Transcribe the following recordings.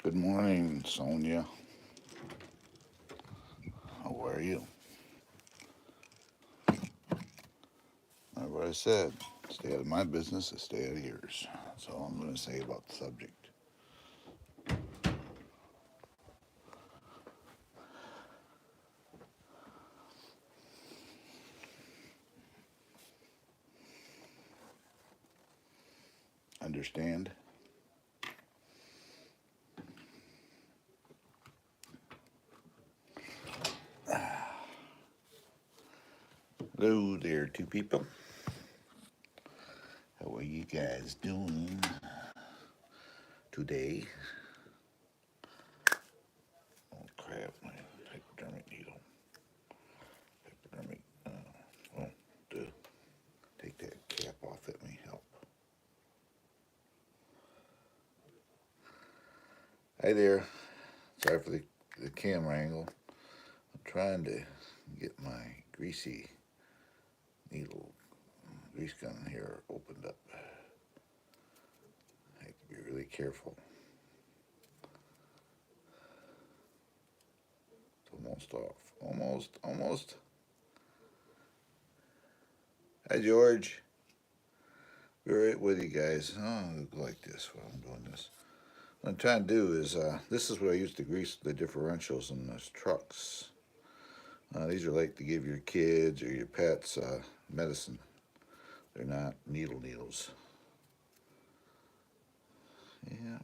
Good morning, Sonia. How are you? Remember what I said. Stay out of my business and stay out of yours. That's all I'm going to say about the subject. Understand? Hello there, two people. How are you guys doing today? Oh, crap. My hypodermic needle. Hypodermic. Oh, duh. Take that cap off. Let me help. Hi there. Sorry for the camera angle. I'm trying to get my greasy needle grease gun here opened up. I have to be really careful. It's almost off. Almost. Hi, George. Be right with you guys. Oh, look like this while I'm doing this. What I'm trying to do is, this is what I used to grease the differentials in those trucks. These are like to give your kids or your pets medicine. They're not needles. Yeah.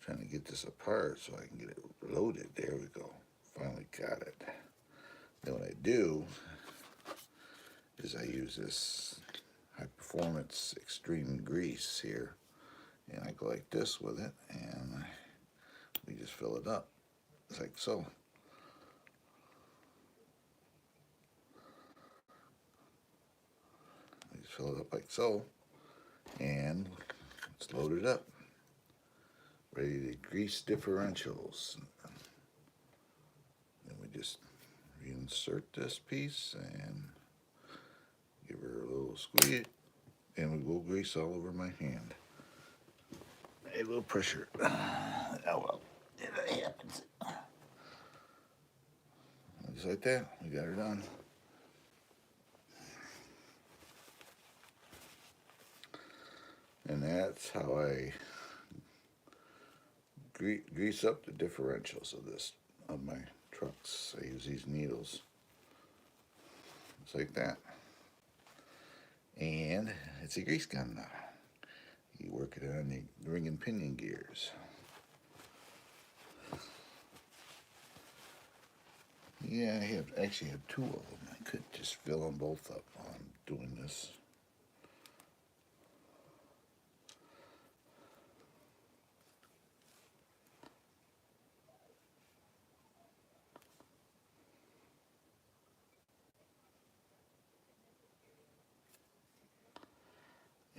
Trying to get this apart so I can get it loaded. There we go. Finally got it. Then what I do is I use this high performance extreme grease here, and I go like this with it, and we just fill it up. It's like so. We just fill it up like so, and it's loaded up, ready to grease differentials. Then we just reinsert this piece and give her a little squeeze, and we will grease all over my hand. A little pressure. Oh well, it happens. Just like that, we got her done. And that's how I grease up the differentials of my trucks. I use these needles. It's like that. And it's a grease gun now. You work it on the ring and pinion gears. Yeah, I actually have two of them. I could just fill them both up while I'm doing this.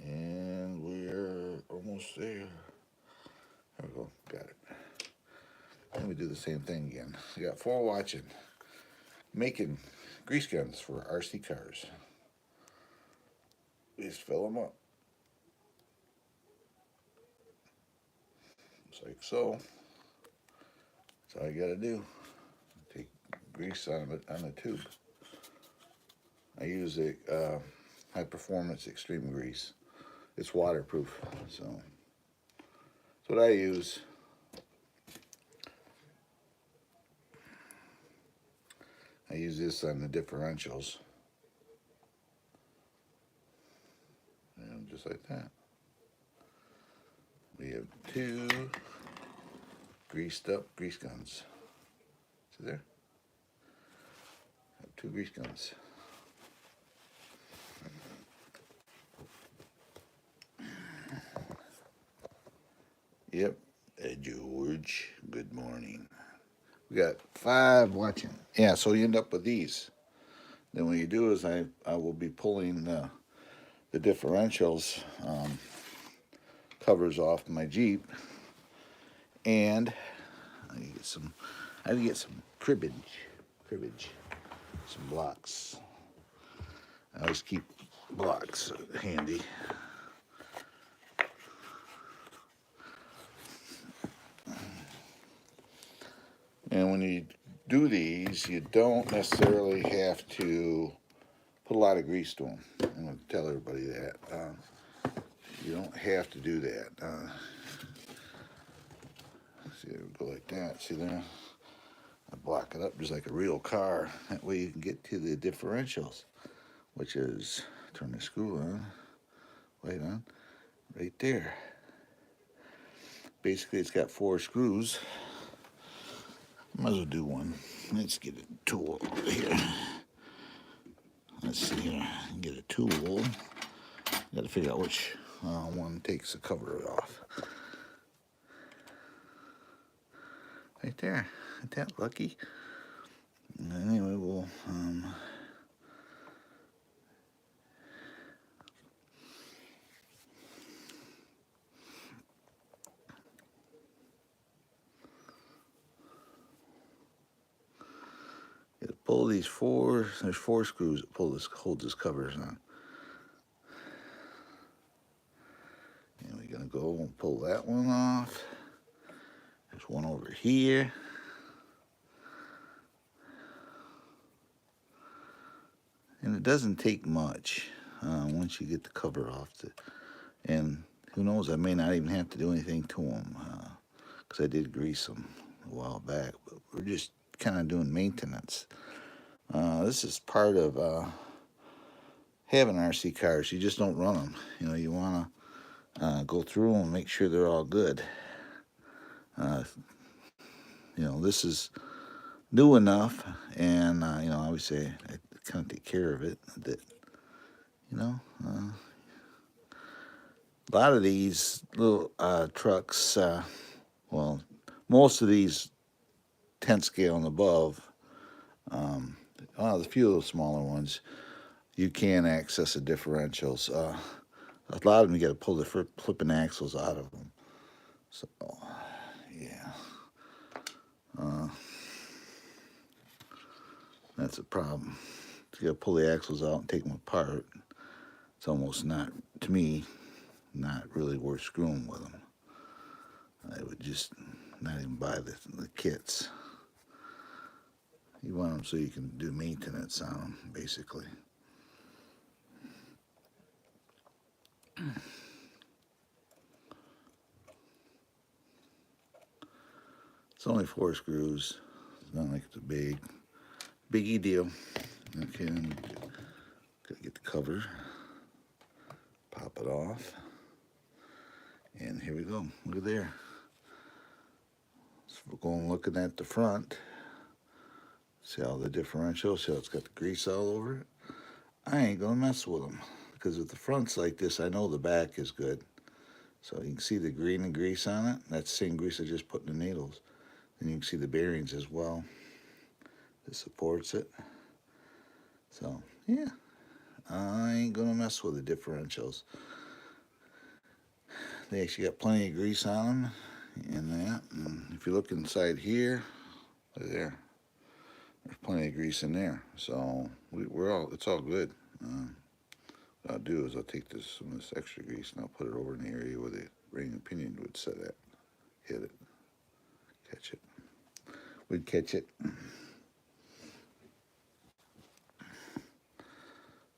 And we're almost there. There we go, got it. Let me do the same thing again. We got 4 watching. Making grease guns for RC cars. We just fill them up. Just like so. That's all you gotta do. Take grease on a tube. I use a high performance extreme grease. It's waterproof, so that's what I use. I use this on the differentials. And just like that. We have 2 greased up grease guns. See there? I have 2 grease guns. Yep, George, good morning. We got 5 watching. Yeah, so you end up with these. Then what you do is I will be pulling the differentials covers off my Jeep, and I get some cribbage, some blocks. I always keep blocks handy. And when you do these, you don't necessarily have to put a lot of grease to them. I'm going to tell everybody that. You don't have to do that. See, there we go like that. See there? I block it up just like a real car. That way you can get to the differentials, which is, turn the screw on, light on, right there. Basically, it's got 4 screws. Might as well do one. Let's get a tool over here. Let's see here. Get a tool. Got to figure out which one takes the cover off. Right there. Ain't that lucky? Anyway, we'll pull these 4. There's 4 screws that hold this covers on. And we're gonna go and pull that one off. There's one over here. And it doesn't take much once you get the cover off. And who knows, I may not even have to do anything to them because I did grease them a while back. But we're just kind of doing maintenance. This is part of having RC cars. You just don't run them. You know, you want to go through them and make sure they're all good. You know, this is new enough, and you know, obviously I kind of take care of it. That, you know, a lot of these little trucks, well, most of these 10 scale and above, the few of the smaller ones, you can access the differentials. A lot of them you got to pull the flipping axles out of them. So, yeah. That's a problem. You got to pull the axles out and take them apart. It's almost not, to me, not really worth screwing with them. I would just not even buy the kits. You want them so you can do maintenance on them, basically. It's only 4 screws. It's not like it's a biggie deal. Okay, gotta get the cover. Pop it off. And here we go. Look at there. So we're going looking at the front. See all the differential? See how it's got the grease all over it? I ain't gonna mess with them. Because if the front's like this, I know the back is good. So you can see the green and grease on it. That's the same grease I just put in the needles. And you can see the bearings as well. This supports it. So, yeah. I ain't gonna mess with the differentials. They actually got plenty of grease on them. And that. And if you look inside here, right there. There's plenty of grease in there, so it's all good. What I'll do is I'll take some of this extra grease and I'll put it over in the area where the ring and pinion would set at. Hit it, catch it. We'd catch it.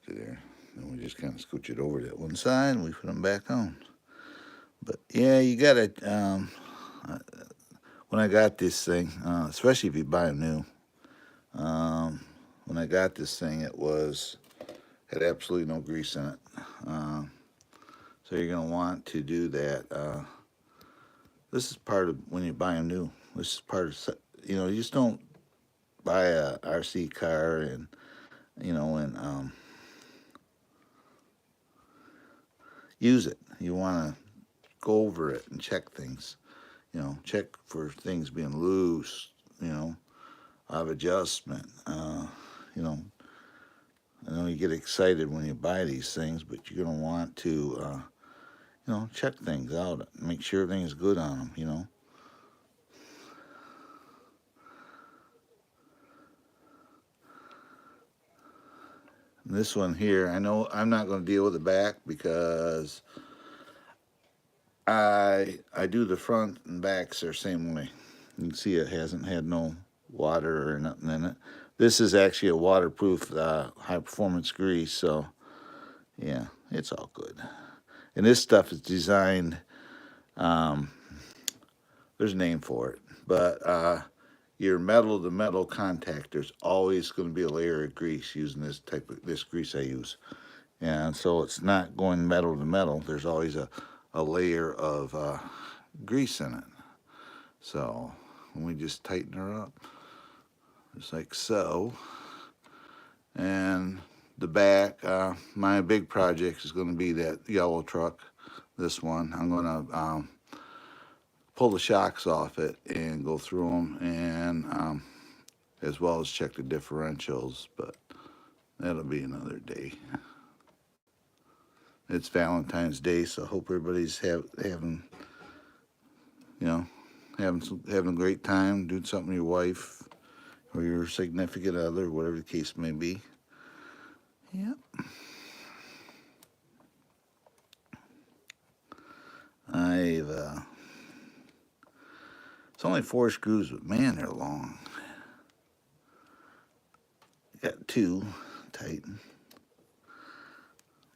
See there. Then we just kind of scooch it over to that one side and we put them back on. But yeah, you gotta. When I got this thing, especially if you buy them new. When I got this thing, it had absolutely no grease in it. So you're going to want to do that. This is part of when you buy them new. This is part of, you know, you just don't buy a RC car and, you know, and use it. You want to go over it and check things. You know, check for things being loose, you know, out of adjustment. You know, I know you get excited when you buy these things, but you're going to want to, you know, check things out, make sure everything's good on them, you know. And this one here, I know I'm not going to deal with the back because I do the front and backs the same way. You can see it hasn't had no water or nothing in it. This is actually a waterproof high performance grease, so yeah, it's all good. And this stuff is designed, um, there's a name for it, but your metal to metal contact, there's always going to be a layer of grease using this grease I use. And so it's not going metal to metal. There's always a layer of grease in it. So when we just tighten her up, just like so. And the back, my big project is going to be that yellow truck, this one. I'm going to pull the shocks off it and go through them, and as well as check the differentials, but that'll be another day. It's Valentine's Day, so I hope everybody's having, you know, having a great time, doing something with your wife or your significant other, whatever the case may be. Yep. It's only 4 screws, but man, they're long. Got 2 tighten.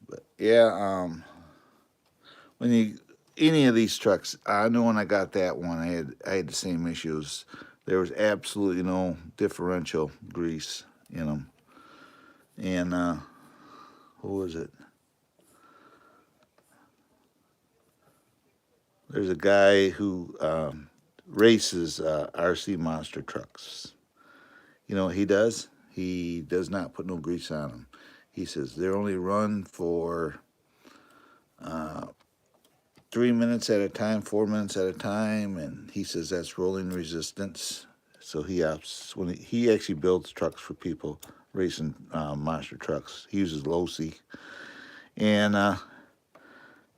But yeah, when you any of these trucks, I know when I got that one, I had the same issues. There was absolutely no differential grease in them. And what was it? There's a guy who races RC monster trucks. You know what he does? He does not put no grease on them. He says they're only run for 3 minutes at a time, 4 minutes at a time, and he says that's rolling resistance. So he actually builds trucks for people racing monster trucks. He uses Losi, and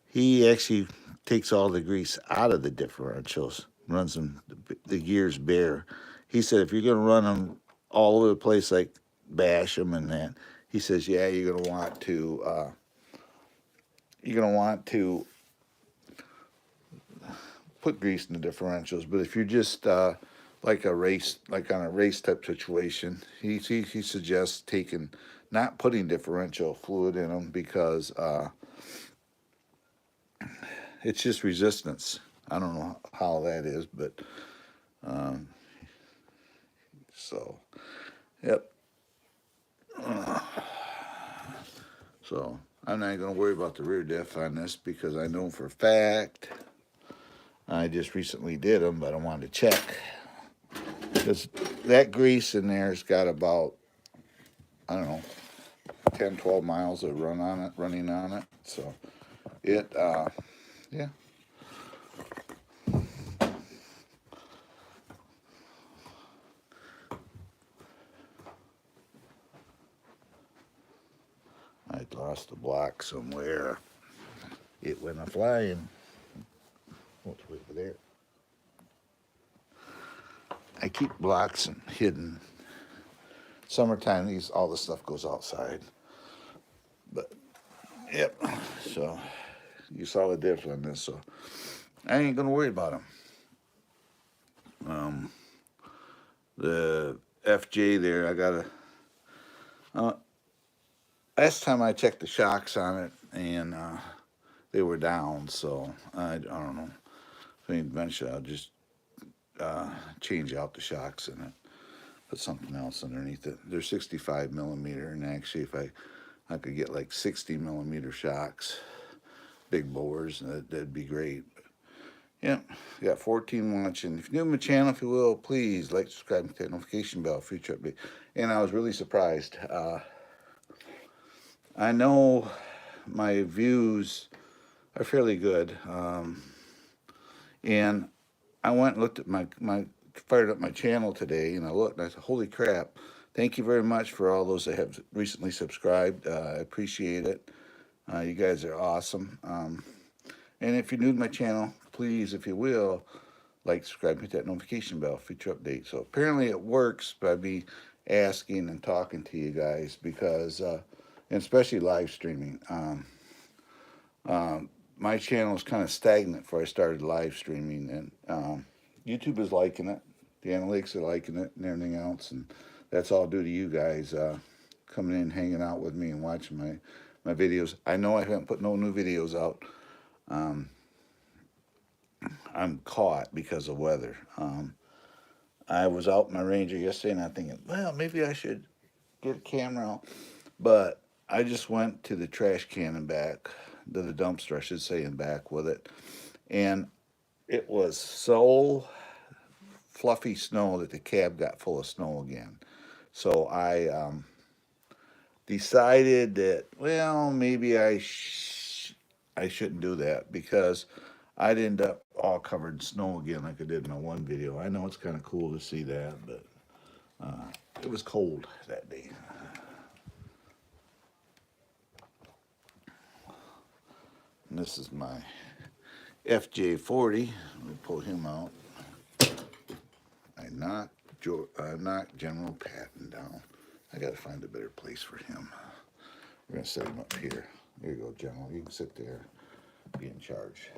he actually takes all the grease out of the differentials, runs them the gears bare. He said if you're going to run them all over the place, like bash them and that, he says, yeah, you're going to want to put grease in the differentials. But if you're just like on a race type situation, he suggests not putting differential fluid in them, because it's just resistance. I don't know how that is, but so yep. So I'm not going to worry about the rear diff on this, because I know for a fact I just recently did them, but I wanted to check, because that grease in there's got about, I don't know, 10, 12 miles of running on it. So it, yeah. I lost a block somewhere. It went a-flying. What's over there? I keep blocks hidden. Summertime, all this stuff goes outside. But, yep. So, you saw the diff on this, so I ain't gonna worry about them. The FJ there, I gotta. Last time I checked the shocks on it, and they were down, so I don't know. So eventually I'll just change out the shocks in it, put something else underneath it. They're 65 millimeter, and actually if I could get like 60 millimeter shocks, big bores, that'd be great. But, yeah, got 14 watching. If you're new to my channel, if you will, please like, subscribe, and hit that notification bell, future update. And I was really surprised. I know my views are fairly good, and I went and looked at fired up my channel today, and I looked and I said, holy crap, thank you very much for all those that have recently subscribed. I appreciate it. You guys are awesome. And if you're new to my channel, please, if you will, like, subscribe, hit that notification bell, future update. So apparently it works by me asking and talking to you guys, because, and especially live streaming. My channel is kind of stagnant before I started live streaming, and YouTube is liking it. The analytics are liking it and everything else, and that's all due to you guys coming in, hanging out with me, and watching my videos. I know I haven't put no new videos out. Um, I'm caught because of weather. I was out in my Ranger yesterday, and I'm thinking, well, maybe I should get a camera out. But I just went to the trash can and back, to the dumpster, I should say, and back with it. And it was so fluffy snow that the cab got full of snow again. So I decided that, well, maybe I shouldn't do that because I'd end up all covered in snow again like I did in my one video. I know it's kind of cool to see that, but it was cold that day. And this is my FJ40. Let me pull him out. I knocked General Patton down. I got to find a better place for him. We're going to set him up here. Here you go, General. You can sit there, be in charge.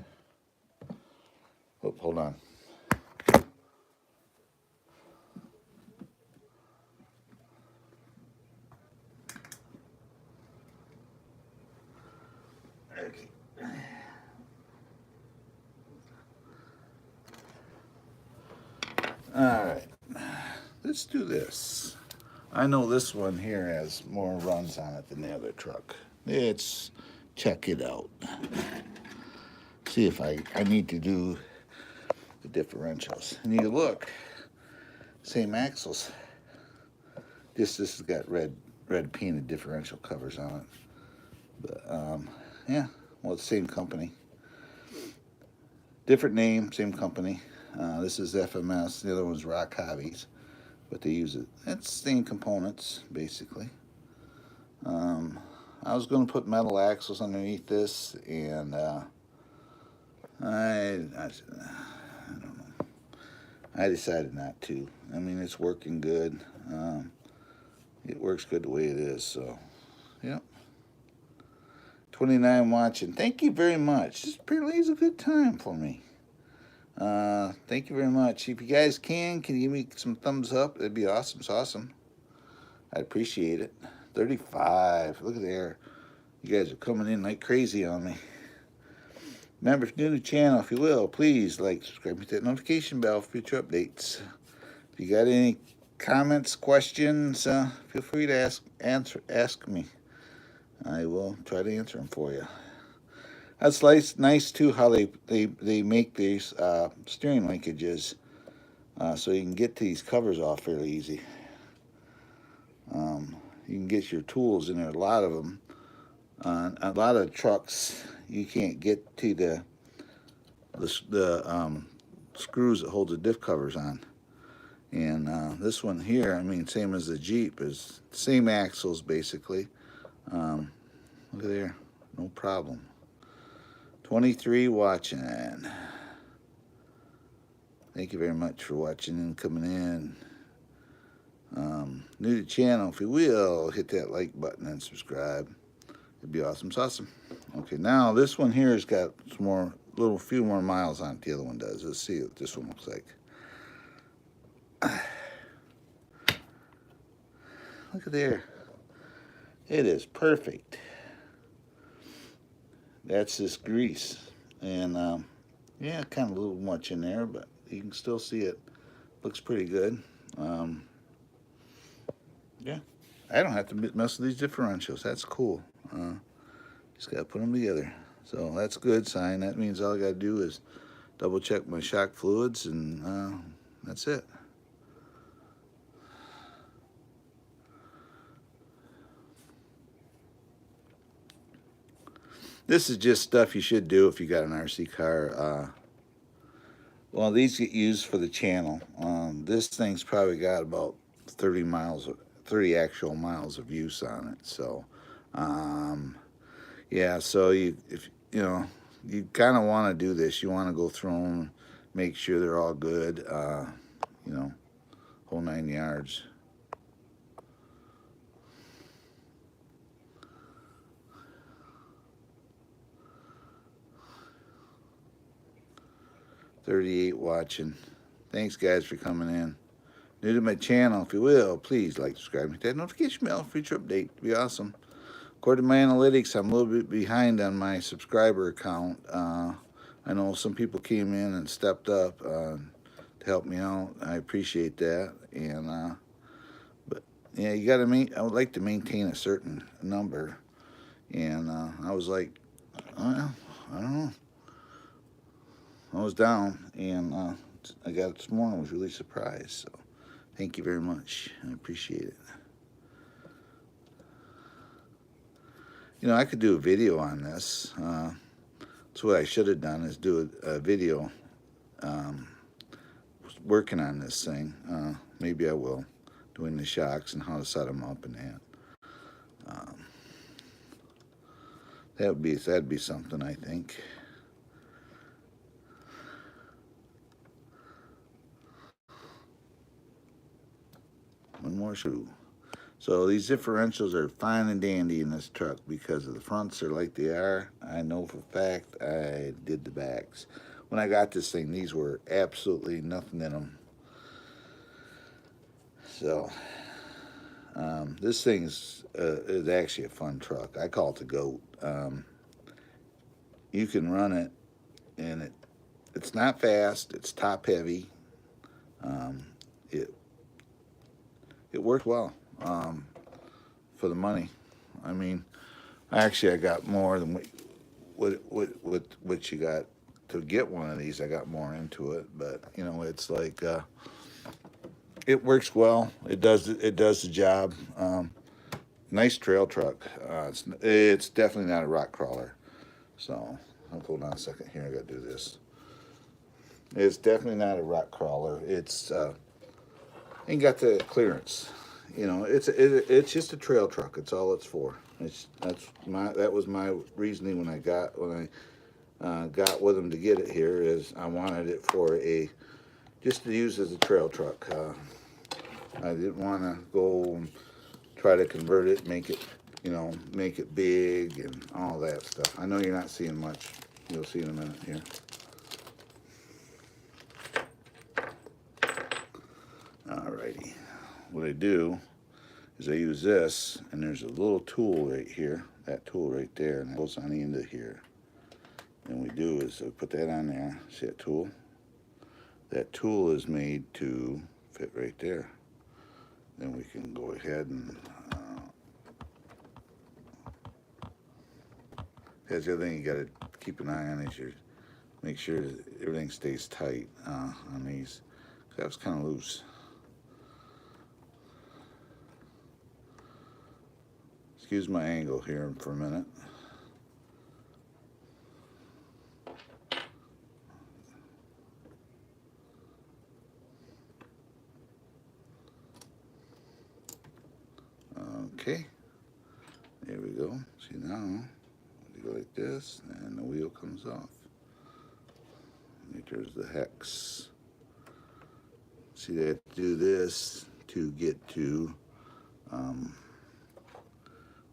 Oh, hold on. Okay. All right. Let's do this. I know this one here has more runs on it than the other truck. Let's check it out. See if I need to do the differentials. And you look, same axles. This has got red painted differential covers on it. But yeah, well, it's the same company. Different name, same company. This is FMS. The other one's Rock Hobbies, but they use it. It's same components basically. I was going to put metal axles underneath this, and I don't know. I decided not to. I mean, it's working good. It works good the way it is. So, yep. 29 watching. Thank you very much. This apparently is a good time for me. Thank you very much. If you guys can you give me some thumbs up? That'd be awesome. It's awesome. I'd appreciate it. 35. Look at there. You guys are coming in like crazy on me. Remember, if you're new to the channel, if you will, please like, subscribe, hit that notification bell for future updates. If you got any comments, questions, feel free to ask me. I will try to answer them for you. That's nice too how they make these steering linkages so you can get these covers off fairly easy. You can get your tools in there, a lot of them. A lot of trucks you can't get to the screws that hold the diff covers on. And this one here, I mean, same as the Jeep, is same axles basically. Look at there, no problem. 23 watching. Thank you very much for watching and coming in. New to the channel, if you will, hit that like button and subscribe. It'd be awesome. It's awesome. Okay, now this one here has got some more, few more miles on it. The other one does. Let's see what this one looks like. Look at there. It is perfect. That's this grease. And yeah, kind of a little much in there, but you can still see it. Looks pretty good. Yeah, I don't have to mess with these differentials. That's cool. Just got to put them together. So that's a good sign. That means all I got to do is double check my shock fluids, and that's it. This is just stuff you should do if you got an RC car. Well, these get used for the channel. This thing's probably got about 30 actual miles of use on it. So, yeah. So you kind of want to do this. You want to go through them, make sure they're all good. Whole 9 yards. .38 watching. Thanks, guys, for coming in. New to my channel, if you will, please like, subscribe, and hit that notification bell. Future update. It'd be awesome. According to my analytics, I'm a little bit behind on my subscriber account. I know some people came in and stepped up to help me out. I appreciate that. And but yeah, you got to I would like to maintain a certain number. And I was like, I don't know. I was down, and I got it this morning. I was really surprised. So thank you very much. I appreciate it. You know, I could do a video on this. That's what I should have done, is do a video working on this thing. Maybe I will, doing the shocks and how to set them up and that. That'd be something, I think. One more screw. So these differentials are fine and dandy in this truck because of the fronts are like they are. I know for a fact I did the backs. When I got this thing, these were absolutely nothing in them. So this thing is actually a fun truck. I call it the GOAT. You can run it, and it's not fast. It's top heavy. It worked well for the money. I mean, actually, I got more than what you got to get one of these. I got more into it, but you know, it's like it works well. It does the job. Nice trail truck. It's definitely not a rock crawler. So hold on a second here. I got to do this. It's definitely not a rock crawler. It's ain't got the clearance. You know, it's just a trail truck. It's all it's for. That was my reasoning when I got with them to get it here, is I wanted it for just to use as a trail truck. I didn't want to go and try to convert it, make it big and all that stuff. I know you're not seeing much. You'll see in a minute here. Alrighty. What I do is I use this, and there's a little tool right here, that tool right there, and it goes on the end of here. And what we do is I put that on there. See that tool? That tool is made to fit right there. Then we can go ahead and that's the other thing you got to keep an eye on, is make sure that everything stays tight on these. That was kind of loose. Excuse my angle here for a minute. Okay, there we go. See, now you go like this, and the wheel comes off. There's the hex. See, they have to do this to get to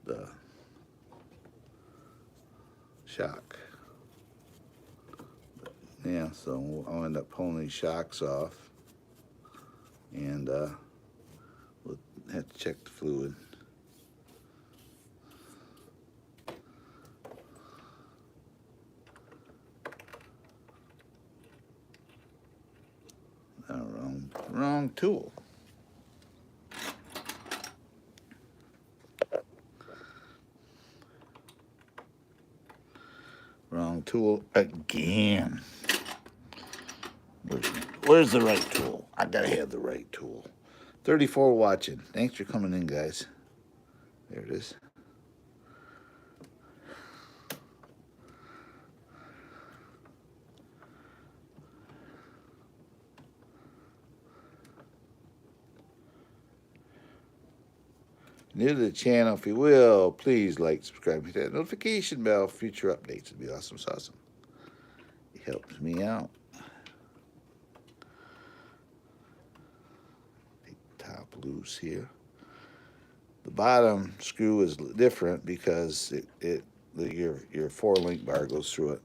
the shock. Yeah, so I'll end up pulling these shocks off, and we'll have to check the fluid. Wrong tool. Wrong tool again. Where's the right tool? I gotta have the right tool. 34 watching. Thanks for coming in, guys. There it is. New to the channel, if you will, please like, subscribe, hit that notification bell for future updates. It'd be awesome sauce. It helps me out. Take the top loose here. The bottom screw is different because your 4-link bar goes through it.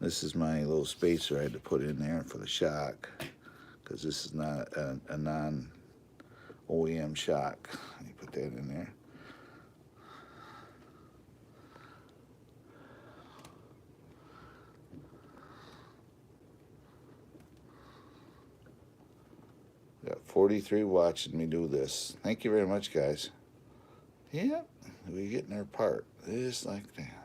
This is my little spacer I had to put in there for the shock, because this is not a non-OEM shock. Let me put that in there. Got 43 watching me do this. Thank you very much, guys. Yep, we're getting our part just like that.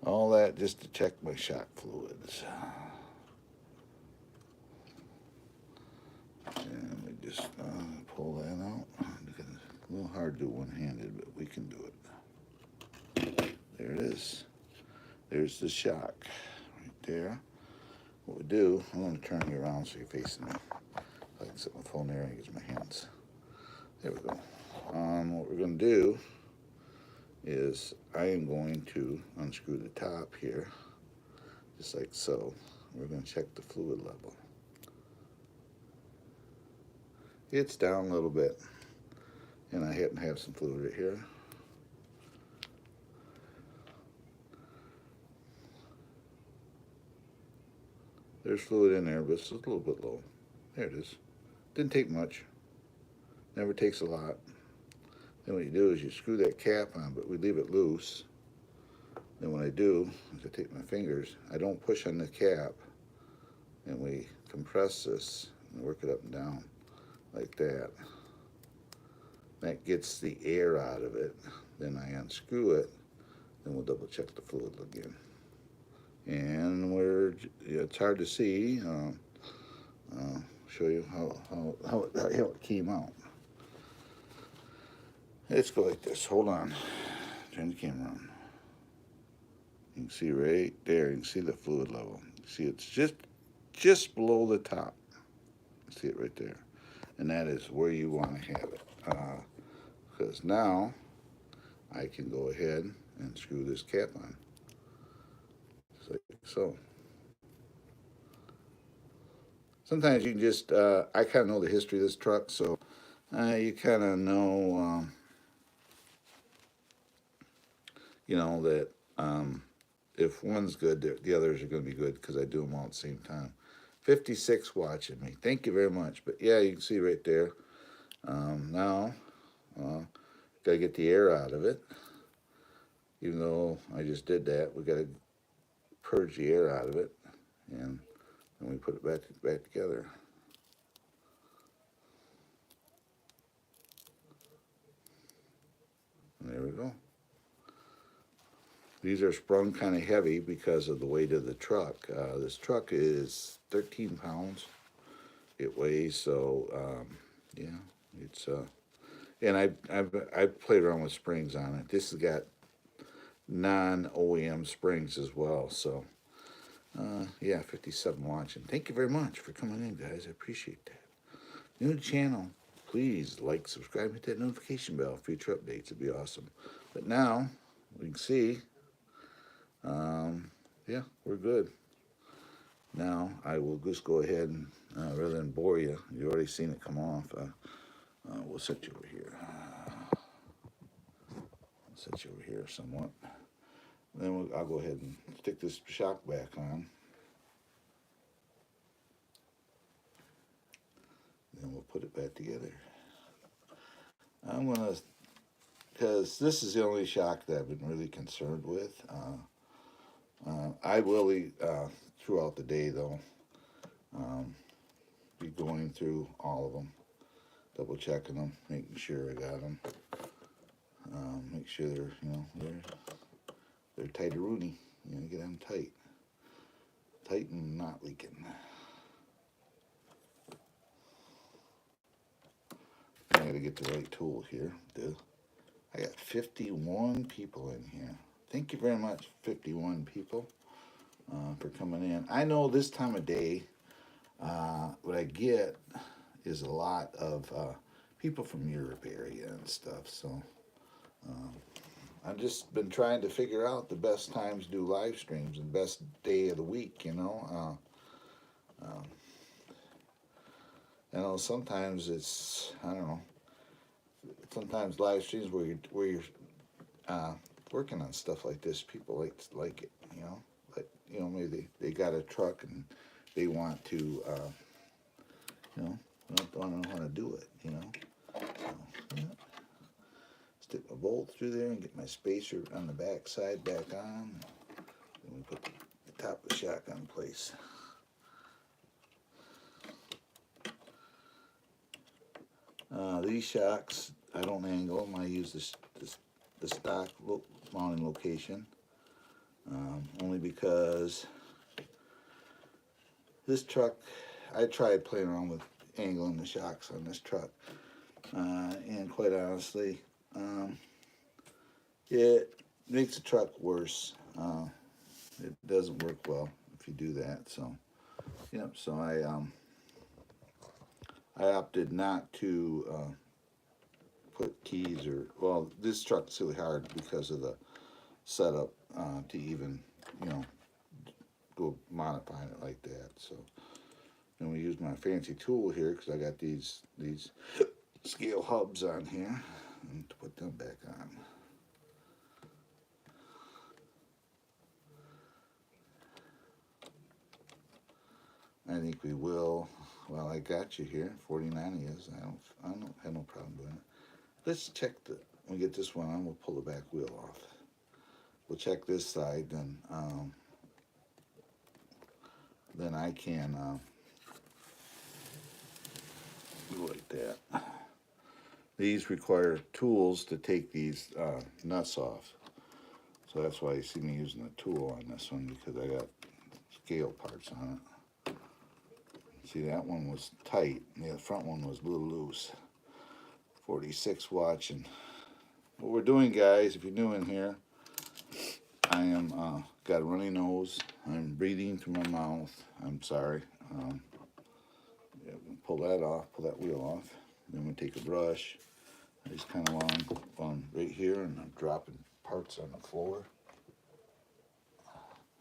All that just to check my shock fluids. And we just pull that out. It's a little hard to do one-handed, but we can do it. There it is. There's the shock right there. What we do, I'm going to turn you around so you're facing me. I can set my phone there and use my hands. There we go. What we're going to do is I am going to unscrew the top here, just like so. We're going to check the fluid level. It's down a little bit, and I happen to have some fluid right here. There's fluid in there, but it's a little bit low. There it is. Didn't take much. Never takes a lot. Then what you do is you screw that cap on, but we leave it loose. Then what I do is I take my fingers, I don't push on the cap, and we compress this and work it up and down like that. That gets the air out of it. Then I unscrew it, then we'll double check the fluid again. And it's hard to see. Show you how it came out. Let's go like this. Hold on. Turn the camera on. You can see right there. You can see the fluid level. See, it's just below the top. See it right there, and that is where you want to have it. Because now I can go ahead and screw this cap on. Like so. Sometimes you can just, I kind of know the history of this truck, so you kind of know, that if one's good, the others are going to be good because I do them all at the same time. 56 watching me. Thank you very much. But yeah, you can see right there. Now, got to get the air out of it. Even though I just did that, we got to purge the air out of it, and then we put it back together. And there we go. These are sprung kind of heavy because of the weight of the truck. This truck is 13 pounds. It weighs, so yeah, it's and I played around with springs on it. This has got non-OEM springs as well, so yeah, 57 watching. Thank you very much for coming in, guys. I appreciate that. New to the channel, please like, subscribe, hit that notification bell. Future updates would be awesome. But now we can see, yeah, we're good. Now I will just go ahead and rather than bore you, you've already seen it come off. We'll set you over here. Set you over here somewhat. Then I'll go ahead and stick this shock back on. Then we'll put it back together. I'm gonna, because this is the only shock that I've been really concerned with. I will, throughout the day though, be going through all of them, double checking them, making sure I got them. Make sure they're they're tight-a-rooney. Get them tight. Tight and not leaking. I gotta get the right tool here, dude. I got 51 people in here. Thank you very much, 51 people, for coming in. I know this time of day, what I get is a lot of people from Europe area and stuff, so I've just been trying to figure out the best times to do live streams and best day of the week, sometimes it's, I don't know, sometimes live streams where you're working on stuff like this, people like it, you know. Like, you know, maybe they got a truck and they want to, you know, don't know how to do it, you know. So, yeah. Stick my bolt through there and get my spacer on the back side back on. Then we put the top of the shotgun in place. These shocks, I don't angle them. I use the stock mounting location, only because this truck, I tried playing around with angling the shocks on this truck, and quite honestly, it makes the truck worse. It doesn't work well if you do that. So, yep. So I opted not to put keys or, well, this truck's really hard because of the setup to even, you know, go modifying it like that. So, and we use my fancy tool here because I got these scale hubs on here, and to put them back on. I think we will. Well, I got you here. 49 is. I don't have no problem doing it. Let's check when we get this one on, we'll pull the back wheel off. We'll check this side, then I can go like that. These require tools to take these nuts off. So that's why you see me using a tool on this one, because I got scale parts on it. See, that one was tight, and the front one was a little loose. 46 watching. What we're doing, guys, if you're new in here, I am got a runny nose. I'm breathing through my mouth. I'm sorry. Yeah, pull that off, pull that wheel off. Then we take a brush. I just kind of on right here, and I'm dropping parts on the floor.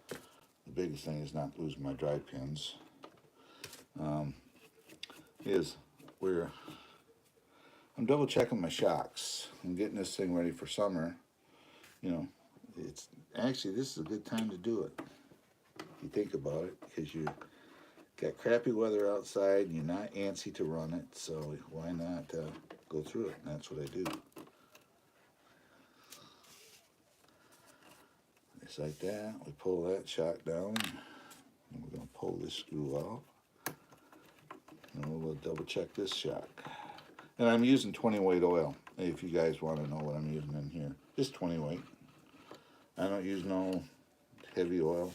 The biggest thing is not losing my drive pins. Is where I'm double checking my shocks. I'm getting this thing ready for summer. You know, it's actually, this is a good time to do it. If you think about it, because you got crappy weather outside and you're not antsy to run it, so why not go through it? And that's what I do. Just like that, we pull that shock down, and we're going to pull this screw off, and we'll double check this shock. And I'm using 20 weight oil, if you guys want to know what I'm using in here. Just 20 weight. I don't use no heavy oil.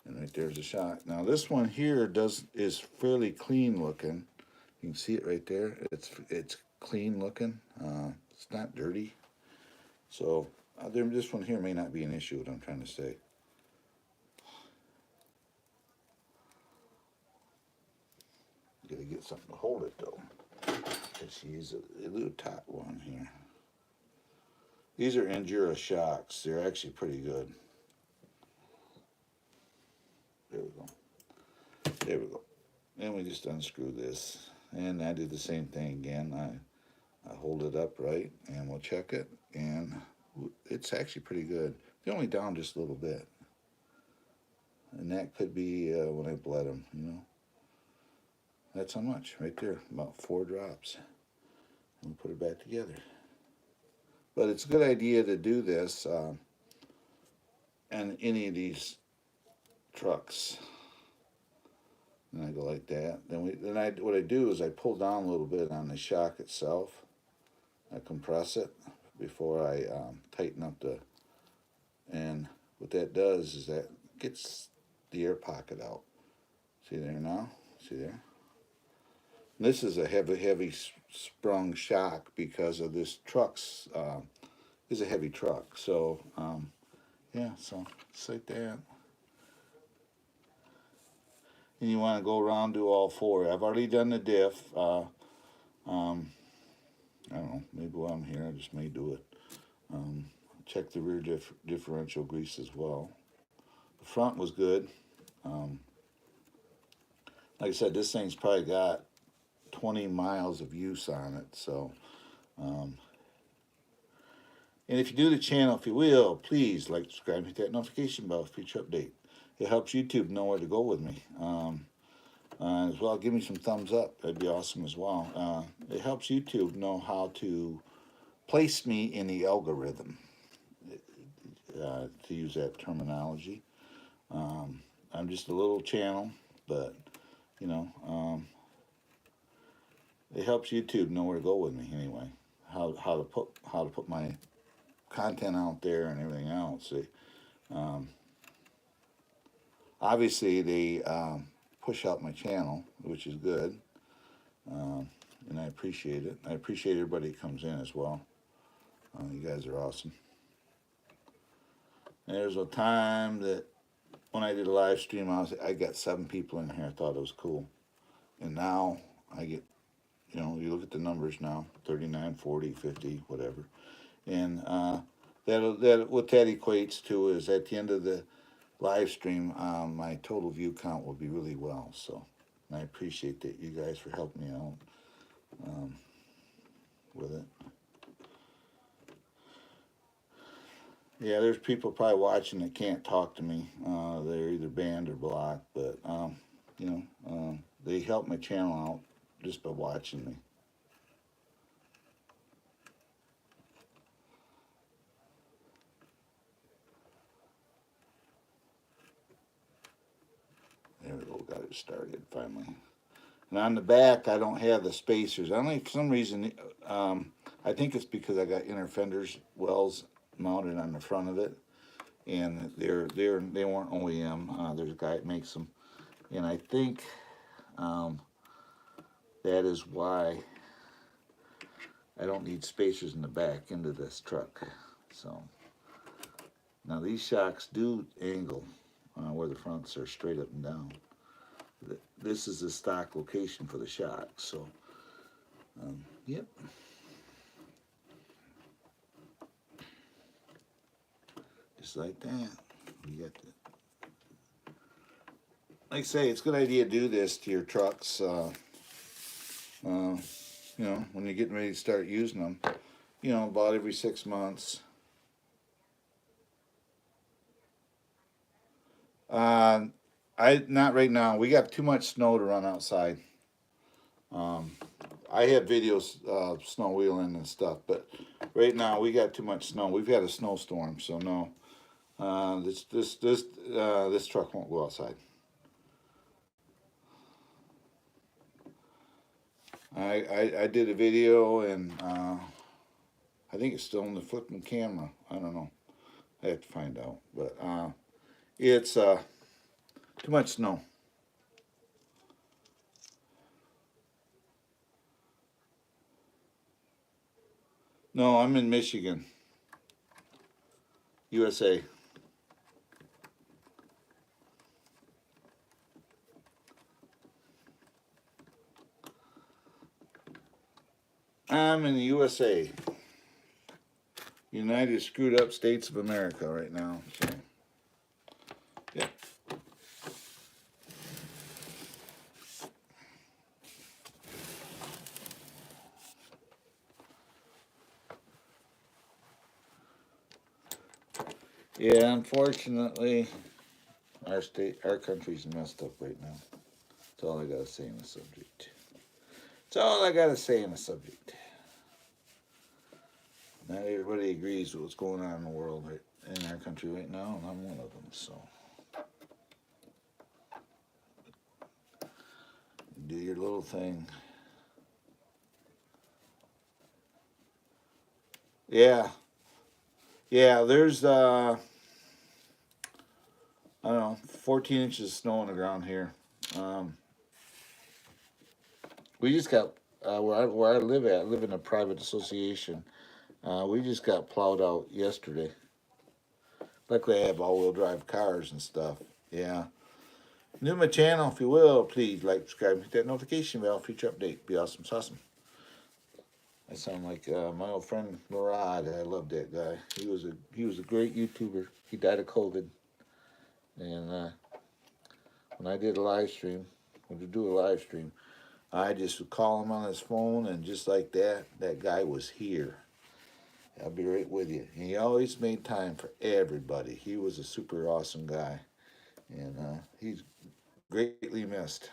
And right there's the shock. Now this one here is fairly clean looking. You can see it right there. It's clean looking. It's not dirty. So this one here may not be an issue, what I'm trying to say. Gotta get something to hold it though. Let's use a little top one here. These are Endura shocks. They're actually pretty good. There we go. There we go. And we just unscrew this. And I do the same thing again. I hold it up right, and we'll check it. And it's actually pretty good. They're only down just a little bit. And that could be when I bled them, you know. That's how much right there, about 4 drops. And we'll put it back together. But it's a good idea to do this on any of these trucks. And I go like that. What I do is I pull down a little bit on the shock itself. I compress it before I tighten up and what that does is that gets the air pocket out. See there now? See there? And this is a heavy sprung shock because of this truck's is a heavy truck. So yeah, so it's like that. And you want to go around, do all 4. I've already done the diff. I don't know, maybe while I'm here, I just may do it. Check the rear differential grease as well. The front was good. Like I said, this thing's probably got 20 miles of use on it, so Um, and if you do the channel, if you will, please like, subscribe, hit that notification bell for future update. It helps YouTube know where to go with me. As well, give me some thumbs up. That'd be awesome as well. It helps YouTube know how to place me in the algorithm, to use that terminology. I'm just a little channel, but you know, it helps YouTube know where to go with me anyway. How to put my content out there and everything else. Obviously, they push out my channel, which is good, and I appreciate it. I appreciate everybody that comes in as well. You guys are awesome. And there's a time that when I did a live stream, I got 7 people in here. I thought it was cool, and now I get, you look at the numbers now, 39, 40, 50, whatever, and what that equates to is at the end of the live stream, my total view count will be really well. So I appreciate that, you guys, for helping me out with it. Yeah, there's people probably watching that can't talk to me. They're either banned or blocked, but they help my channel out just by watching me. There we go, got it started finally. And on the back, I don't have the spacers. I don't know, for some reason, I think it's because I got inner fenders wells mounted on the front of it, and they weren't OEM. There's a guy that makes them, and I think that is why I don't need spacers in the back into this truck. So now these shocks do angle where the fronts are straight up and down. This is the stock location for the shocks. So yep. Just like that. You got the, like I say, it's a good idea to do this to your trucks. When you're getting ready to start using them, about every 6 months. Not right now. We got too much snow to run outside. I have videos of snow wheeling and stuff, but right now we got too much snow. We've had a snowstorm, so no. This truck won't go outside. I did a video, and I think it's still in the flipping camera. I don't know. I have to find out, but it's too much snow. No, I'm in Michigan, USA. I'm in the USA. United Screwed Up States of America right now. So, yeah. Yeah, unfortunately, our country's messed up right now. That's all I gotta say on the subject. That's all I gotta say on the subject. Not everybody agrees with what's going on in the world, in our country right now, and I'm one of them. So, do your little thing. Yeah, There's I don't know, 14 inches of snow on the ground here. We just got where I live at. I live in a private association. We just got plowed out yesterday. Luckily, I have all-wheel drive cars and stuff. Yeah. New to my channel, if you will, please like, subscribe, hit that notification bell, future update. Be awesome, awesome. I sound like my old friend Murad. I love that guy. He was a great YouTuber. He died of COVID, and when I did a live stream, when to do a live stream, I just would call him on his phone, and just like that, that guy was here. I'll be right with you. He always made time for everybody. He was a super awesome guy, and he's greatly missed.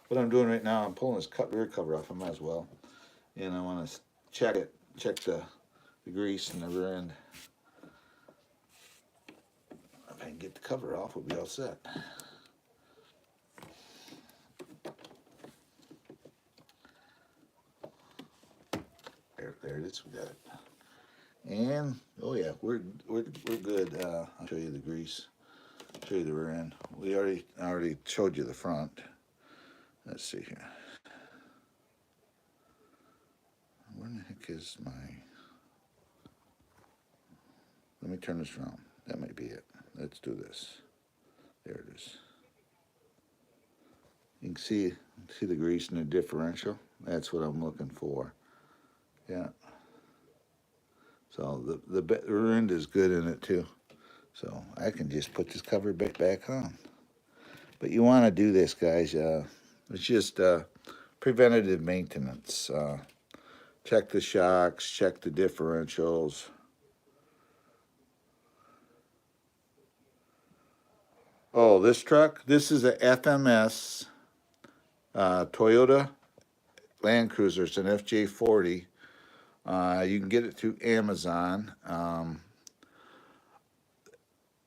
What I'm doing right now, I'm pulling his rear cover off. I might as well, and I want to check it, check the grease in the rear end. If I can get the cover off, we'll be all set. There it is. We got it. And oh yeah, we're good. I'll show you the grease. Show you the rear end. We already showed you the front. Let's see here. Where in the heck is my? Let me turn this around. That might be it. Let's do this. There it is. You can see the grease in the differential. That's what I'm looking for. Yeah. So the rear end is good in it too. So I can just put this cover back on. But you want to do this, guys. It's just preventative maintenance. Check the shocks, check the differentials. Oh, this truck, this is a FMS Toyota Land Cruiser. It's an FJ40. You can get it through Amazon.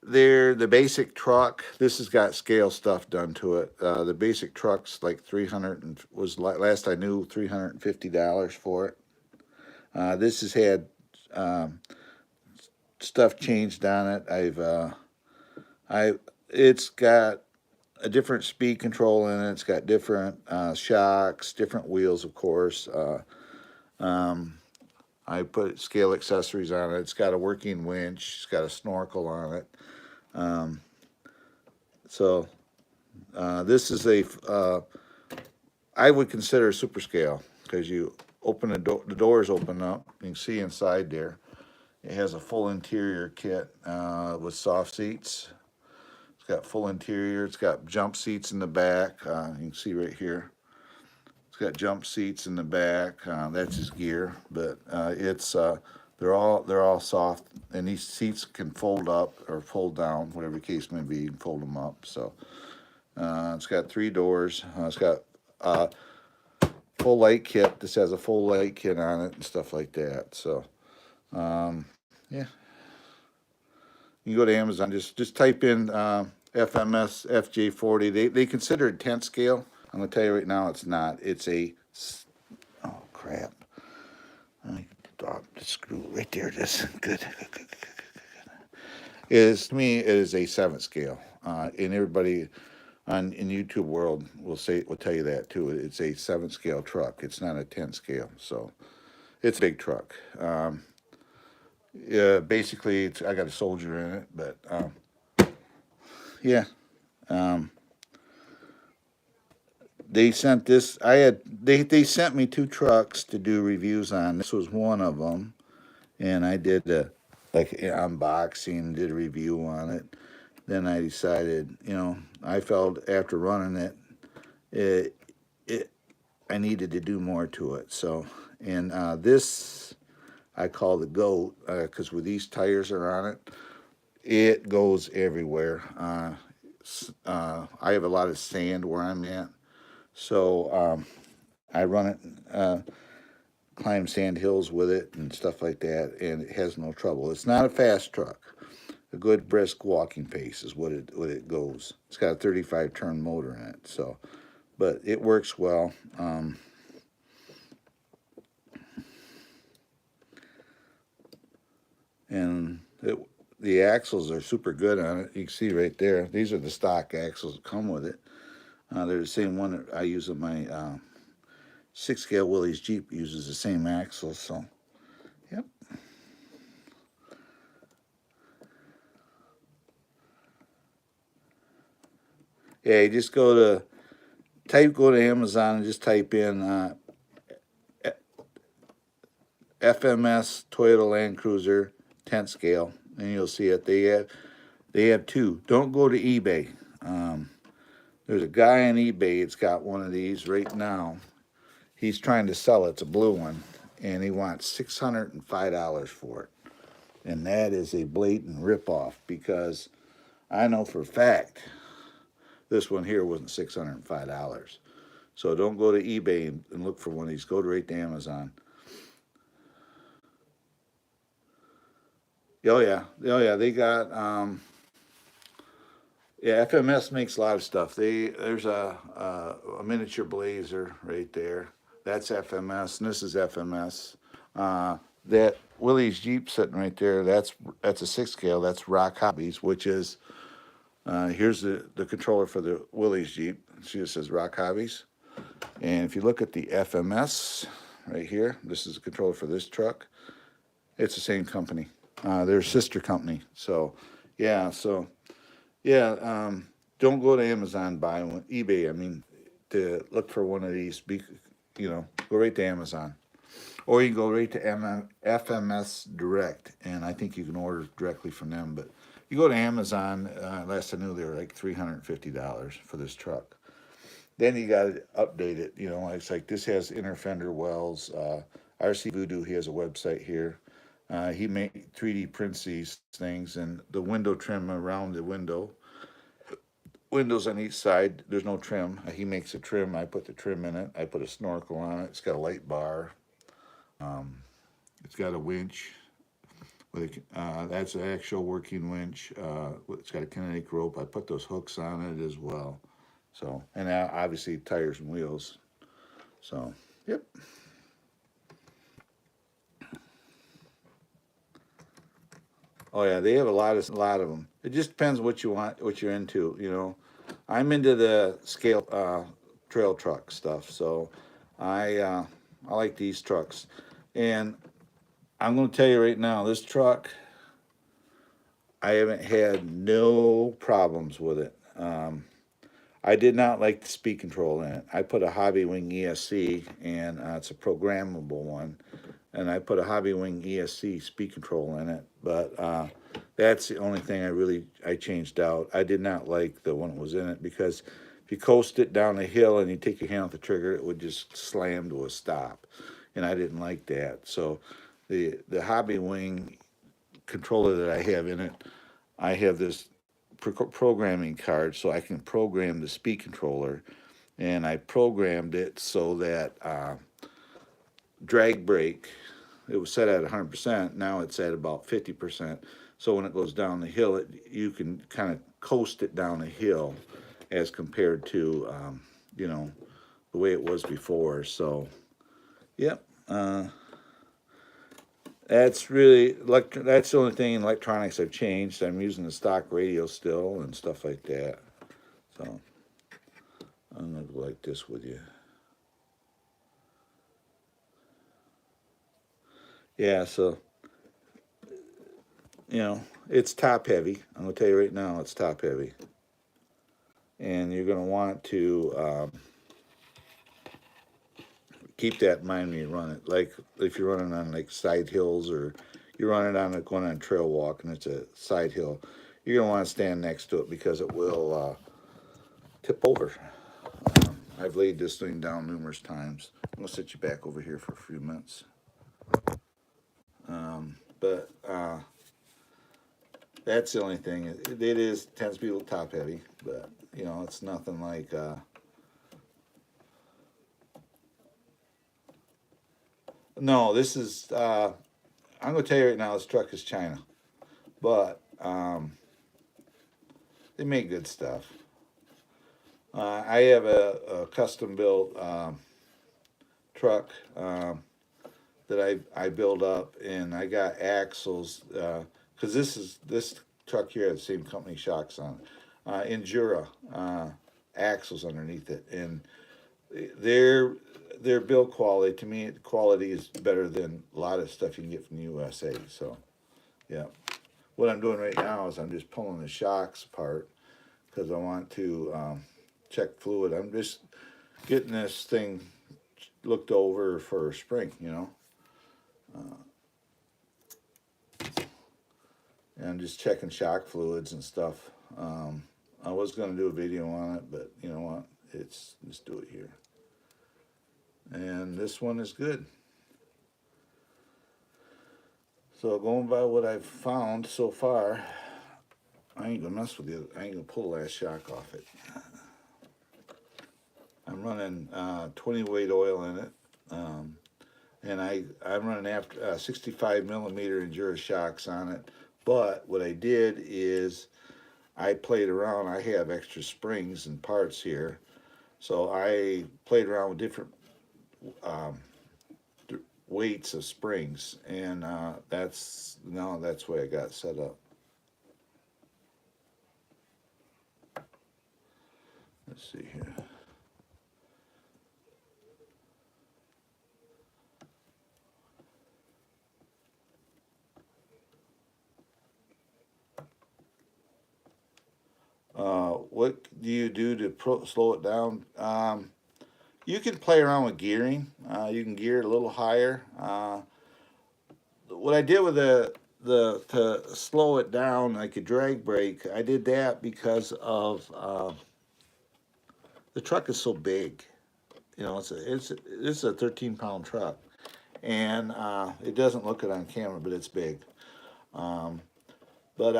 The basic truck. This has got scale stuff done to it. The basic truck's like last I knew $350 for it. This has had stuff changed on it. It's got a different speed control in it. It's got different shocks, different wheels, of course. I put scale accessories on it. It's got a working winch. It's got a snorkel on it. This is I would consider a super scale, because you open the doors open up. You can see inside there. It has a full interior kit with soft seats. It's got full interior. It's got jump seats in the back. You can see right here. It's got jump seats in the back. That's his gear, but they're all soft, and these seats can fold up or fold down, whatever the case may be. You can fold them up. So it's got 3 doors. It's got full light kit. This has a full light kit on it and stuff like that. So yeah, you go to Amazon. Just type in FMS FJ40. They consider it 10th scale. I'm going to tell you right now, it's not. It's oh, crap. I dropped the screw right there. It is. Good. To me, it is a 7th scale. And everybody in YouTube world will tell you that too. It's a 7th scale truck. It's not a 10th scale. So it's a big truck. Yeah, basically, I got a soldier in it, but yeah. They sent this. They sent me 2 trucks to do reviews on. This was one of them, and I did like an unboxing, did a review on it. Then I decided, I felt after running it, I needed to do more to it. So, and this I call the GOAT, because with these tires are on it, it goes everywhere. I have a lot of sand where I'm at. So I run it, climb sand hills with it and stuff like that, and it has no trouble. It's not a fast truck. A good brisk walking pace is what it goes. It's got a 35 turn motor in it, so, but it works well. And the axles are super good on it. You can see right there. These are the stock axles that come with it. They're the same one that I use on my 6-scale Willys Jeep. Uses the same axles, so yep. Yeah, you just go to Amazon and just type in FMS Toyota Land Cruiser 10th scale, and you'll see it. They have 2. Don't go to eBay. There's a guy on eBay that's got one of these right now. he's trying to sell it. It's a blue one, and he wants $605 for it. And that is a blatant ripoff, because I know for a fact this one here wasn't $605. So don't go to eBay and look for one of these. Go right to Amazon. Oh yeah, oh yeah. They got yeah. FMS makes a lot of stuff. There's a miniature blazer right there. That's FMS, and this is FMS. That Willie's Jeep sitting right there. That's a 6 scale. That's Rock Hobbies, which is here's the controller for the Willie's Jeep. See, it says Rock Hobbies. And if you look at the FMS right here, this is a controller for this truck. It's the same company. They're a sister company. So, yeah. So, yeah. Don't go to Amazon, buy one. eBay. I mean, to look for one of these. Go right to Amazon, or you can go right to FMS Direct, and I think you can order directly from them. But you go to Amazon. Last I knew, they were like $350 for this truck. Then you got to update it. It's like this has inner fender wells. RC Voodoo, he has a website here. He 3D prints these things, and the window trim around the windows on each side, there's no trim. He makes a trim. I put the trim in it. I put a snorkel on it. It's got a light bar. It's got a winch. That's an actual working winch. It's got a kinetic rope. I put those hooks on it as well. So, and obviously tires and wheels. So, yep. Oh yeah, they have a lot of them. It just depends what you want, what you're into. I'm into the scale trail truck stuff, so I like these trucks, and I'm going to tell you right now, this truck, I haven't had no problems with it. I did not like the speed control in it. I put a Hobby Wing ESC, and it's a programmable one, and I put a Hobby Wing ESC speed control in it, but that's the only thing I changed out. I did not like the one that was in it, because if you coast it down a hill and you take your hand off the trigger, it would just slam to a stop, and I didn't like that. So the Hobby Wing controller that I have in it, I have this programming card, so I can program the speed controller, and I programmed it so that drag brake, it was set at 100%. Now it's at about 50%. So when it goes down the hill, you can kind of coast it down a hill, as compared to the way it was before. So, yep. That's that's the only thing in electronics I've changed. I'm using the stock radio still and stuff like that. So I'm gonna go like this with you. Yeah, so it's top heavy. I'm gonna tell you right now, it's top heavy, and you're gonna want to keep that in mind when you run it. Like if you're running on like side hills, or you're running on going on a trail walk and it's a side hill, you're gonna want to stand next to it, because it will tip over. I've laid this thing down numerous times. I'm gonna sit you back over here for a few minutes. But that's the only thing. It tends to be a little top heavy, but it's nothing like. No, this is. I'm gonna tell you right now, this truck is China, but they make good stuff. I have a custom built truck that I build up, and I got axles, because this truck here has the same company shocks on it. Endura axles underneath it, and their build quality, to me, quality is better than a lot of stuff you can get from the USA. So, yeah. What I'm doing right now is I'm just pulling the shocks apart, because I want to check fluid. I'm just getting this thing looked over for a spring, and I'm just checking shock fluids and stuff. I was going to do a video on it, but you know what? Let's do it here. and this one is good. So going by what I've found so far, I ain't gonna mess with you. I ain't gonna pull the last shock off it. I'm running 20 weight oil in it, and I'm running after 65 millimeter Endura shocks on it. But what I did is I played around. I have extra springs and parts here, so I played around with different um, weights of springs, and that's the way I got set up. Let's see here. What do you do to slow it down? You can play around with gearing. You can gear it a little higher. What I did with the to slow it down, like a drag brake, I did that because of the truck is so big. You know, it's a 13-pound truck, and it doesn't look it on camera, but it's big. Um, but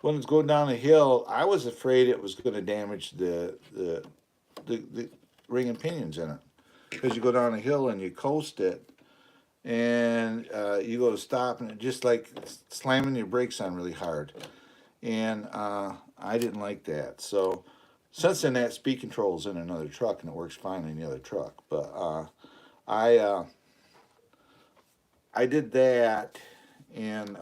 when it's going down a hill, I was afraid it was going to damage the ring and pinions in it, because you go down a hill and you coast it, and you go to stop, and it just like slamming your brakes on really hard, and I didn't like that. So since then, that speed control is in another truck, and it works fine in the other truck. But I uh, I did that, and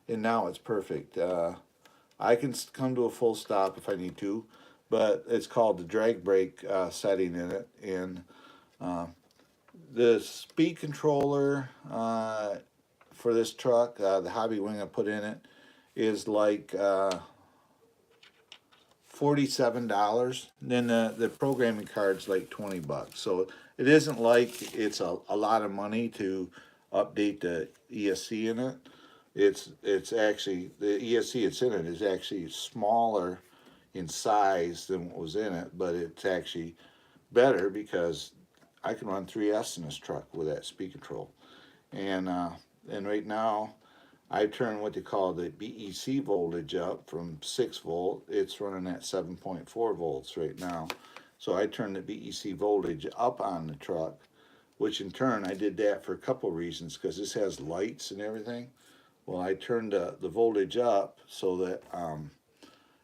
now it's perfect. I can come to a full stop if I need to, but it's called the drag brake setting in it, and uh, the speed controller for this truck, the hobby wing I put in it, is like $47. Then the programming card's like $20. So it isn't like it's a lot of money to update the ESC in it. It's actually the ESC it's in it is actually smaller in size than what was in it, but it's actually better because I can run 3S in this truck with that speed control. And right now I turn what they call the BEC voltage up from 6 volt. It's running at 7.4 volts right now. So I turn the BEC voltage up on the truck, which in turn I did that for a couple reasons, because this has lights and everything. Well, I turned the voltage up so that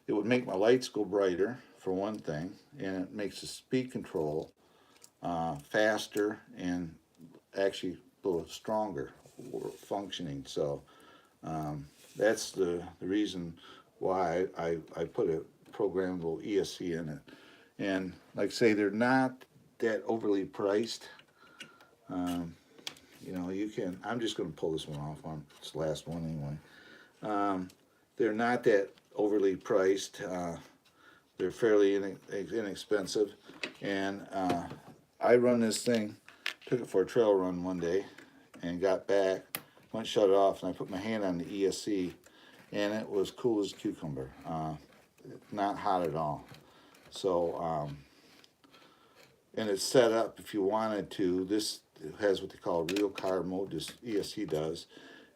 it would make my lights go brighter, for one thing, and it makes the speed control faster and actually a little stronger functioning. So that's the reason why I put a programmable ESC in it. And like I say, they're not that overly priced. Um, you can, I'm just going to pull this one off on it's the last one anyway. They're not that overly priced. They're fairly inexpensive. And I run this thing, took it for a trail run one day, and got back, went shut it off, and I put my hand on the ESC, and it was cool as a cucumber. Not hot at all. So, and it's set up if you wanted to. This has what they call real car mode, this ESC does.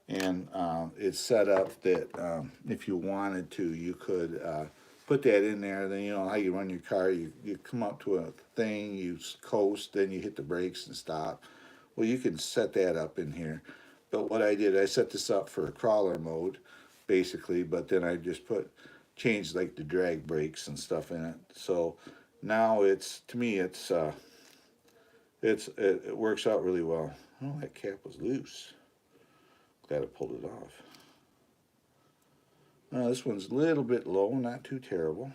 And it's set up that if you wanted to, you could put that in there. Then you know how you run your car. You come up to a thing, you coast, then you hit the brakes and stop. Well, you can set that up in here. But what I did, I set this up for a crawler mode, basically. But then I just changed like the drag brakes and stuff in it. So now to me, it works out really well. Oh, that cap was loose. Glad I pulled it off. This one's a little bit low, not too terrible.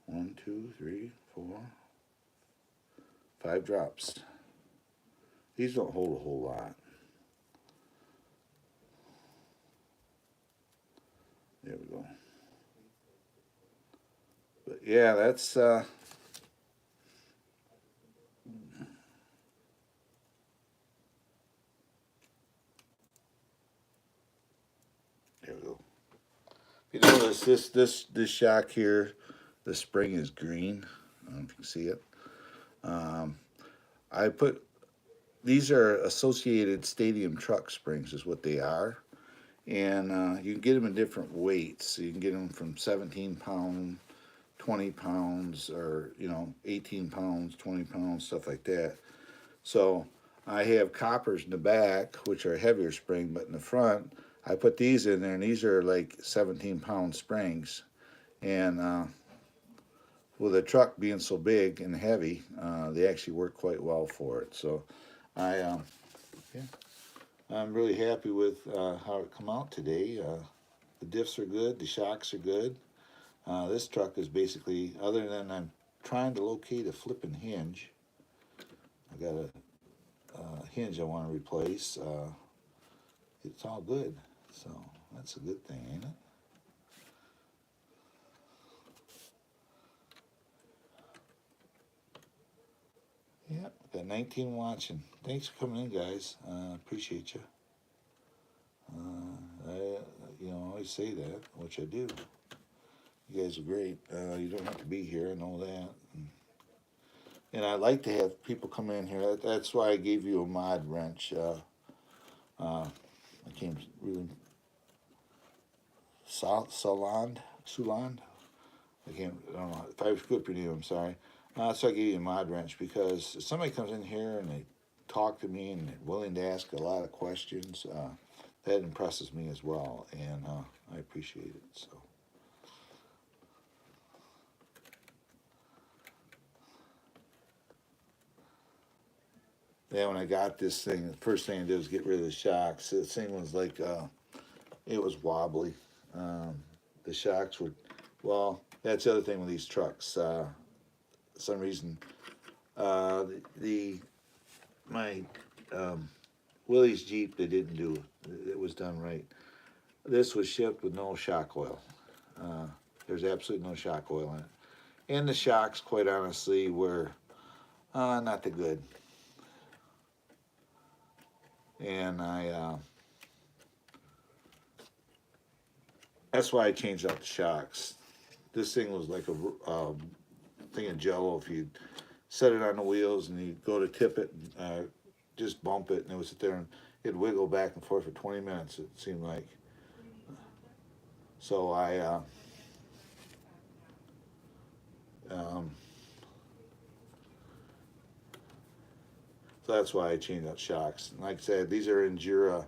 1, 2, 3, 4, 5 drops. These don't hold a whole lot. There we go. But yeah, that's there we go. You notice this shock here, the spring is green. I don't know if you can see it. Um, I put these are Associated Stadium truck springs, is what they are, and you can get them in different weights. So you can get them from 17 pound, 20 pounds, or 18 pounds, 20 pounds, stuff like that. So I have coppers in the back, which are a heavier spring, but in the front, I put these in there, and these are like 17-pound springs. And with the truck being so big and heavy, they actually work quite well for it. So I, yeah, I'm really happy with how it come out today. The diffs are good, the shocks are good. This truck is basically, other than I'm trying to locate a flipping hinge, I got a hinge I want to replace. It's all good, so that's a good thing, ain't it? Yeah, got 19 watching. Thanks for coming in, guys. Appreciate you. I always say that, which I do. You guys are great. You don't have to be here. I know that. And I like to have people come in here. That's why I gave you a mod wrench. I can't really Suland. I don't know if I screwed up your name. I'm sorry. So I gave you a mod wrench because if somebody comes in here and they talk to me and they're willing to ask a lot of questions, that impresses me as well, and I appreciate it. So. Yeah, when I got this thing, the first thing I did was get rid of the shocks. This thing was like, it was wobbly. The shocks were, well, that's the other thing with these trucks. Some reason, my Willie's Jeep, they didn't do it. It was done right. This was shipped with no shock oil. There's absolutely no shock oil in it. And the shocks, quite honestly, were not that good. And that's why I changed out the shocks. This thing was like a thing of jello. If you set it on the wheels and you go to tip it, just bump it, and it would sit there and it'd wiggle back and forth for 20 minutes, it seemed like. So so that's why I changed out shocks. And like I said, these are Endura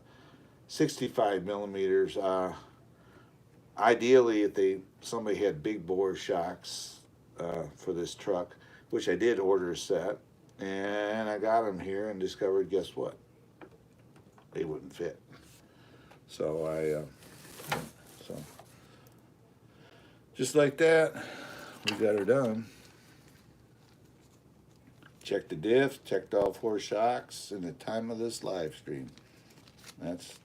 65 millimeters. Ideally, if somebody had big bore shocks for this truck, which I did order a set, and I got them here and discovered, guess what? They wouldn't fit. So so just like that, we got her done. Checked the diff, checked all 4 shocks in the time of this live stream. That's,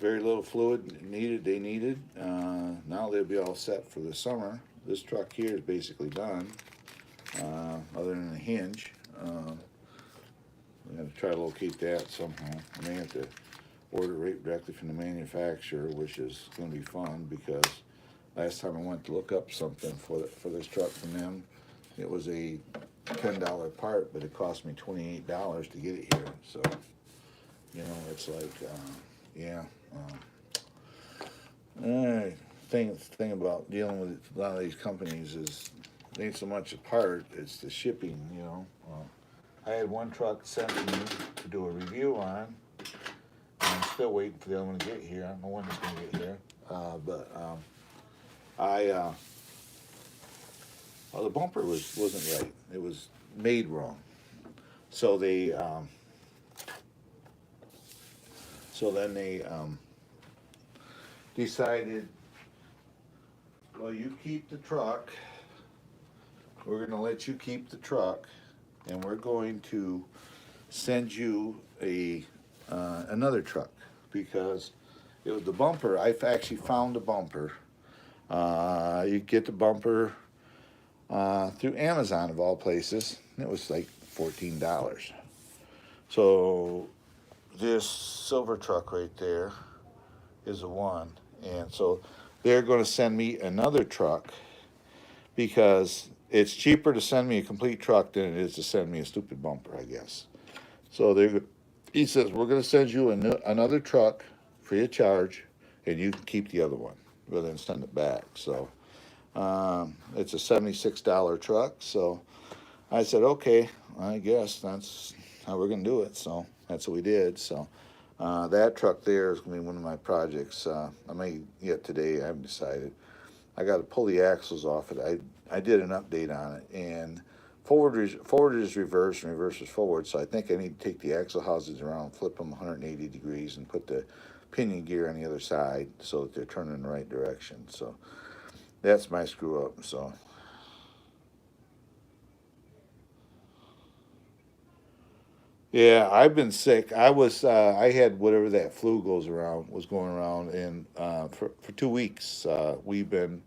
very little fluid needed. They needed. Now they'll be all set for the summer. This truck here is basically done, other than the hinge. I'm going to try to locate that somehow. I may have to order it directly from the manufacturer, which is going to be fun because last time I went to look up something for this truck from them, it was a $10 part, but it cost me $28 to get it here. So, it's like, yeah. Thing about dealing with a lot of these companies is it ain't so much a part, it's the shipping, I had one truck sent to me to do a review on, and I'm still waiting for the other one to get here. I don't know when it's going to get here. Well, the bumper wasn't right. It was made wrong. So then they decided, well, you keep the truck. We're going to let you keep the truck, and we're going to send you another truck because it was the bumper. I've actually found the bumper. You get the bumper through Amazon of all places. It was like $14. So this silver truck right there is a 1. And so they're going to send me another truck because it's cheaper to send me a complete truck than it is to send me a stupid bumper, I guess. So he says, we're going to send you another truck free of charge, and you can keep the other one rather than send it back. So it's a $76 truck. So I said, okay, I guess that's how we're going to do it. So that's what we did. So that truck there is going to be one of my projects. I may get today. I haven't decided. I got to pull the axles off it. I did an update on it, and forward is reverse and reverse is forward. So I think I need to take the axle houses around, flip them 180 degrees, and put the pinion gear on the other side so that they're turning in the right direction. So that's my screw up. So yeah, I've been sick. I had whatever that flu was going around, and for 2 weeks we've been.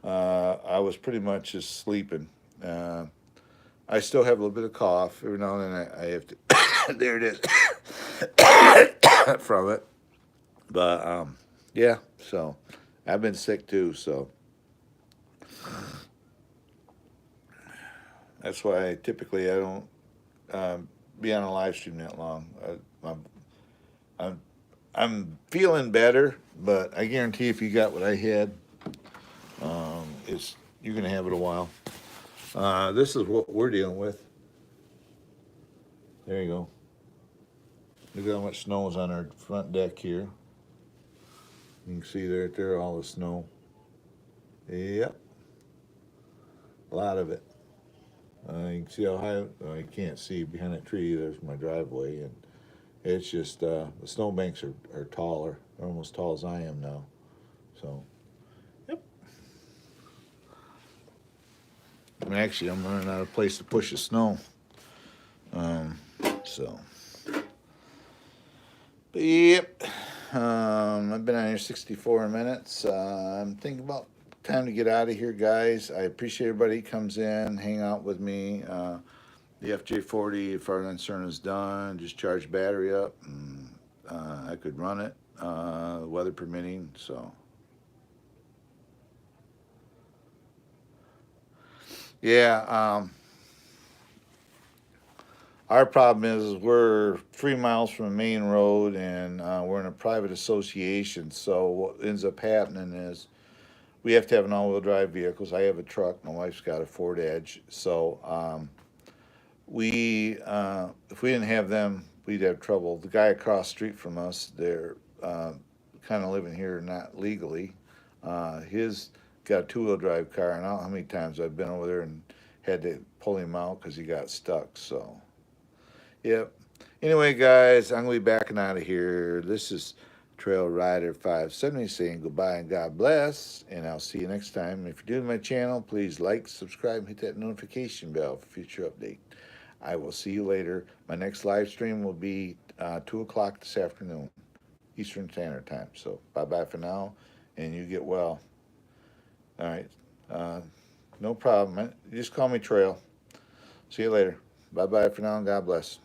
I was pretty much just sleeping. I still have a little bit of cough every now and then. I have to. There it is. From it, but yeah. So I've been sick too. So that's why I don't be on a live stream that long. I'm I'm feeling better, but I guarantee if you got what I had, it's you're gonna have it a while. This is what we're dealing with. There you go. Look at how much snow is on our front deck here. You can see there all the snow. Yep, a lot of it. You can see how high. I can't see behind that tree. There's my driveway, and it's just the snowbanks are taller. They're almost tall as I am now. So, yep. And actually, I'm running out of place to push the snow. So, but yep. I've been on here 64 minutes. I'm thinking about time to get out of here, guys. I appreciate everybody who comes in, hang out with me. The FJ40, as far as I'm concerned, is done. Just charge battery up, and I could run it, weather permitting. So, yeah. Our problem is we're 3 miles from a main road, and we're in a private association. So what ends up happening is we have to have an all-wheel drive vehicles. I have a truck. My wife's got a Ford Edge. So if we didn't have them, we'd have trouble. The guy across the street from us, they're kind of living here not legally. His got a two-wheel drive car, and I don't know how many times I've been over there and had to pull him out because he got stuck. So, yep. Anyway, guys, I'm going to be backing out of here. This is Trail Rider 570 saying goodbye and God bless, and I'll see you next time. If you're new to my channel, please like, subscribe, and hit that notification bell for future update. I will see you later. My next live stream will be 2 o'clock this afternoon, Eastern Standard Time. So bye-bye for now, and you get well. All right. No problem. Just call me Trail. See you later. Bye-bye for now, and God bless.